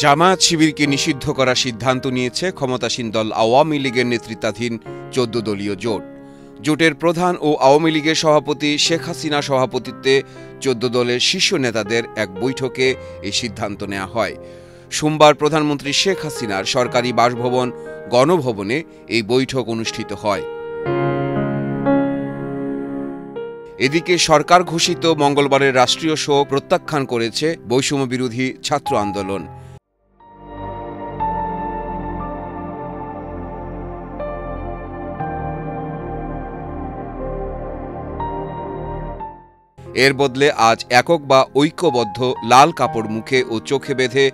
জামায়াত শিবিরকে নিষিদ্ধ করার সিদ্ধান্ত নিয়েছে ক্ষমতাসীন দল আওয়ামী লীগের নেতৃত্বাধীন ১৪ দলীয় জোট। জোটের প্রধান ও আওয়ামী লীগের সভাপতি শেখ হাসিনা সভাপতিত্বে ১৪ দলের শীর্ষ নেতাদের এক বৈঠকে এই সিদ্ধান্ত নেওয়া হয়। সোমবার প্রধানমন্ত্রী শেখ হাসিনার সরকারি বাসভবন গণভবনে এই বৈঠক অনুষ্ঠিত হয়। এদিকে সরকার ঘোষিত মঙ্গলবারের রাষ্ট্রীয় শোক প্রত্যাখ্যান করেছে বৈষম্য বিরোধী ছাত্র আন্দোলন। এর বদলে আজ একক বা ঐক্যবদ্ধ লাল কাপড় মুখে ও চোখে বেঁধে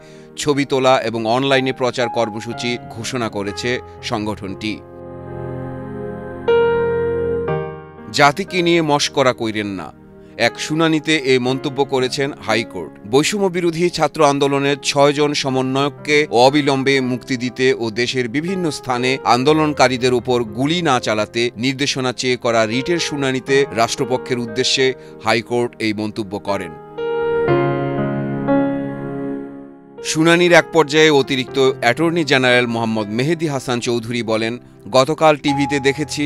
ছবি তোলা এবং অনলাইনে প্রচার কর্মসূচি ঘোষণা করেছে সংগঠনটি। জাতিকে নিয়ে মশকরা কইরেন না, এক শুনানিতে এই মন্তব্য করেছেন হাইকোর্ট। বৈষম্য বিরোধী ছাত্র আন্দোলনের ৬ জন সমন্বয়ককে অবিলম্বে মুক্তি দিতে ও দেশের বিভিন্ন স্থানে আন্দোলনকারীদের উপর গুলি না চালাতে নির্দেশনা চেয়ে করা রিটের শুনানিতে রাষ্ট্রপক্ষের উদ্দেশ্যে হাইকোর্ট এই মন্তব্য করেন। শুনানির এক পর্যায়ে অতিরিক্ত অ্যাটর্নি জেনারেল মোহাম্মদ মেহেদী হাসান চৌধুরী বলেন, গতকাল টিভিতে দেখেছি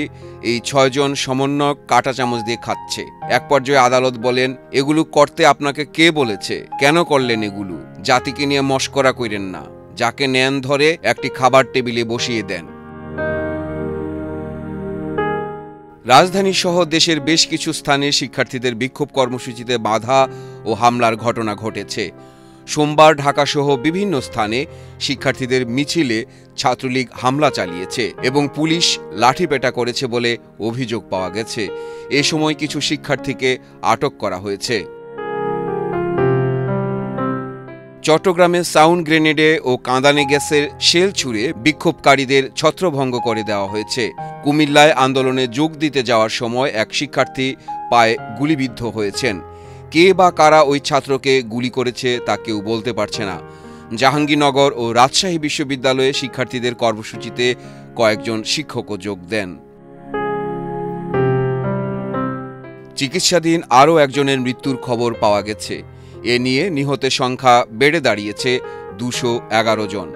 এই ৬ জন সমন্বয়ক কাঁটা চামচ দিয়ে খাচ্ছে। এক পর্যায়ে আদালত বলেন, এগুলো করতে আপনাকে কে বলেছে, কেন করলেন এগুলো? জাতিকে নিয়ে মশকরা কইরেন না, যাকে নেন ধরে একটি খাবার টেবিলে বসিয়ে দেন। রাজধানী সহ দেশের বেশ কিছু স্থানে শিক্ষার্থীদের বিক্ষোভ কর্মসূচিতে বাধা ও হামলার ঘটনা ঘটেছে। সোমবার ঢাকাসহ বিভিন্ন স্থানে শিক্ষার্থীদের মিছিলে ছাত্রলীগ হামলা চালিয়েছে এবং পুলিশ লাঠিপেটা করেছে বলে অভিযোগ পাওয়া গেছে। এ সময় কিছু শিক্ষার্থীকে আটক করা হয়েছে। চট্টগ্রামে সাউন্ড গ্রেনেডে ও কাঁদানে গ্যাসের শেল ছুড়ে বিক্ষোভকারীদের ছত্রভঙ্গ করে দেওয়া হয়েছে। কুমিল্লায় আন্দোলনে যোগ দিতে যাওয়ার সময় এক শিক্ষার্থী পায়ে গুলিবিদ্ধ হয়েছেন। কে বা কারা ওই ছাত্রকে গুলি করেছে তা কেউ বলতে পারছে না। জাহাঙ্গীরনগর ও রাজশাহী বিশ্ববিদ্যালয়ে শিক্ষার্থীদের কর্মসূচিতে কয়েকজন শিক্ষকও যোগ দেন। চিকিৎসাধীন আরও একজনের মৃত্যুর খবর পাওয়া গেছে। এ নিয়ে নিহতের সংখ্যা বেড়ে দাঁড়িয়েছে ২১১ জন।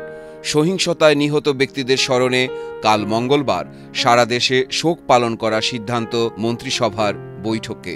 সহিংসতায় নিহত ব্যক্তিদের স্মরণে কাল মঙ্গলবার সারা দেশে শোক পালন করার সিদ্ধান্ত মন্ত্রিসভার বৈঠকে।